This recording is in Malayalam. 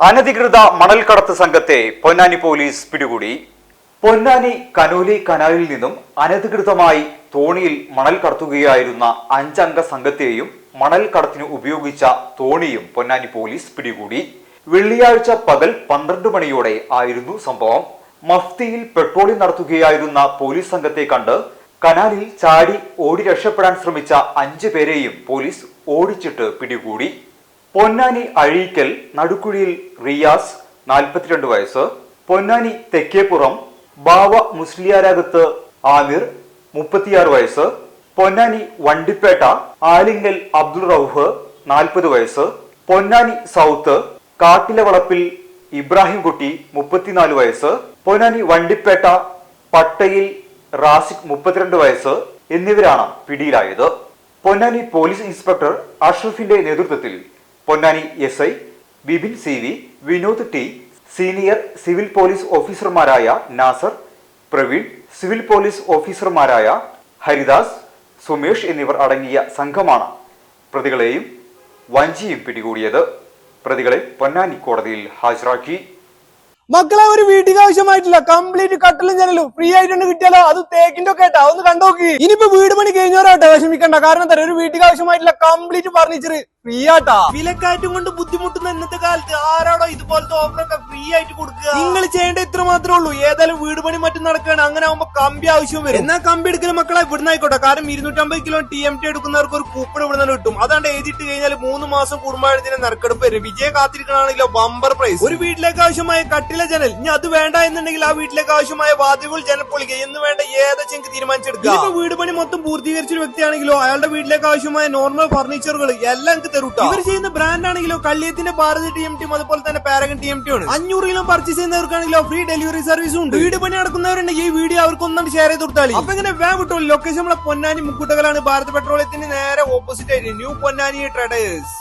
അനധികൃത മണൽക്കടത്ത് സംഘത്തെ പൊന്നാനി പോലീസ് പിടികൂടി. പൊന്നാനി കനോലി കനാലിൽ നിന്നും അനധികൃതമായി തോണിയിൽ മണൽ കടത്തുകയായിരുന്ന 5 അംഗ സംഘത്തെയും മണൽ കടത്തിന് ഉപയോഗിച്ച തോണിയും പൊന്നാനി പോലീസ് പിടികൂടി. വെള്ളിയാഴ്ച പകൽ 12 മണിയോടെ ആയിരുന്നു സംഭവം. മഫ്തിയിൽ പെട്രോളിംഗ് നടത്തുകയായിരുന്ന പോലീസ് സംഘത്തെ കണ്ട് കനാലിൽ ചാടി ഓടി രക്ഷപ്പെടാൻ ശ്രമിച്ച 5 പേരെയും പോലീസ് ഓടിച്ചിട്ട് പിടികൂടി. പൊന്നാനി അഴീക്കൽ നടുക്കുഴിയിൽ റിയാസ് 42 വയസ്സ്, പൊന്നാനി തെക്കേപ്പുറം ബാവ മുസ്ലിയാരകത്ത് ആമിർ 36 വയസ്സ്, പൊന്നാനി വണ്ടിപ്പേട്ട ആലിങ്ങൽ അബ്ദുൾ റൌഫ് 40 വയസ്സ്, പൊന്നാനി സൗത്ത് കാട്ടിലവളപ്പിൽ ഇബ്രാഹിം കുട്ടി 34 വയസ്സ്, പൊന്നാനി വണ്ടിപ്പേട്ട പട്ടയിൽ റാസിഖ് 32 വയസ്സ് എന്നിവരാണ് പിടിയിലായത്. പൊന്നാനി പോലീസ് ഇൻസ്പെക്ടർ അഷ്റഫിന്റെ നേതൃത്വത്തിൽ Ponnani SI. Bibin CV, Vinod T, senior civil police ഓഫീസർമാരായ നാസർ, പ്രവീൺ, സിവിൽ പോലീസ് ഓഫീസർമാരായ ഹരിദാസ്, സുമേഷ് എന്നിവർ അടങ്ങിയ സംഘമാണ് പ്രതികളെയും വഞ്ചിയും പിടികൂടിയത്. പ്രതികളെ പൊന്നാനി കോടതിയിൽ ഹാജരാക്കി. മക്കളെ, ഒരു വീട്ടിൽ ആവശ്യമായിട്ടില്ല കംപ്ലീറ്റ് കട്ടിലും ജനലും ഫ്രീ ആയിട്ടുണ്ട് കിട്ടിയാലോ? അത് തേക്കിന്റെ ഒക്കെ ആയിട്ടാ, ഒന്ന് കണ്ടോക്കി. ഇനിയിപ്പോ വീട് പണി കഴിഞ്ഞവരാട്ടെ, വിഷമിക്കണ്ട. കാരണം എന്താ, ഒരു വീട്ടിൽ ആവശ്യമായിട്ടില്ല കംപ്ലീറ്റ് ഫർണിച്ചർ ഫ്രീ ആട്ടാ. വിലക്കയറ്റം കൊണ്ട് ബുദ്ധിമുട്ടുന്ന ഇന്നത്തെ കാലത്ത് ആരാടോ ഇതുപോലത്തെ ഓഫറൊക്കെ ഫ്രീ ആയിട്ട് കൊടുക്കുക? നിങ്ങൾ ചെയ്യേണ്ട ഇത്ര മാത്രമേ ഉള്ളൂ. ഏതായാലും വീട് പണി മറ്റും നടക്കുകയാണ്, അങ്ങനെ ആകുമ്പോ കമ്പി ആവശ്യം വരും. എന്നാൽ കമ്പി എടുക്കുന്ന മക്കളെ ഇവിടുന്ന് ആയിക്കോട്ടെ. കാരണം 250 കിലോ TMT എടുക്കുന്നവർക്ക് ഒരു കൂപ്പൺ ഇവിടുന്ന് കിട്ടും. അതാണ്ട് എഴുതിട്ട് കഴിഞ്ഞാൽ 3 മാസം കൂടുമ്പോഴത്തിന് നറുക്കെടുപ്പ് വരും. വിജയം കാത്തിരിക്കണാണെങ്കിലോ ബമ്പർ പ്രൈസ്. ഒരു വീട്ടിലേക്ക് ആവശ്യമായ കട്ടില ജനൽ, ഇനി അത് വേണ്ട എന്നുണ്ടെങ്കിൽ ആ വീട്ടിലേക്ക് ആവശ്യമായ വാതിലുകൾ ജനപ്പൊളിക എന്ന് വേണ്ട ഏതൊക്കെ തീരുമാനിച്ചെടുക്കുക. ഇപ്പൊ വീട് പണി മൊത്തം പൂർത്തീകരിച്ചൊരു വ്യക്തിയാണെങ്കിലോ അയാളുടെ വീട്ടിലേക്ക് ആവശ്യമായ നോർമൽ ഫർണിച്ചറുകൾ എല്ലാം തരൂട്ടോ. ഇവർ ചെയ്യുന്ന ബ്രാൻഡ് ആണെങ്കിലോ കള്ളിയത്തിന്റെ ഭാരത് TMT അതുപോലെ തന്നെ പാരഗൺ TMT ആണ്. 500 കിലോ പർച്ചേസ് ചെയ്യുന്നവർക്കാണെങ്കിലോ ഫ്രീ ഡെലിവറി സർവീസും ഉണ്ട്. വീട് പണി നടക്കുന്നവരുണ്ടെങ്കിൽ ഈ വീഡിയോ അവർക്ക് ഒന്നും ഷെയർ ചെയ്ത് കൊടുത്താൽ. അപ്പൊ ഇങ്ങനെ ലൊക്കേഷൻ നമ്മളെ പൊന്നാനി മുക്കൂട്ടകലാണ്. ഭാരത് പെട്രോളിയത്തിന് നേരെ ഓപ്പോസിറ്റ് ആയിട്ട് ന്യൂ പൊന്നാനി ട്രേഡേഴ്സ്.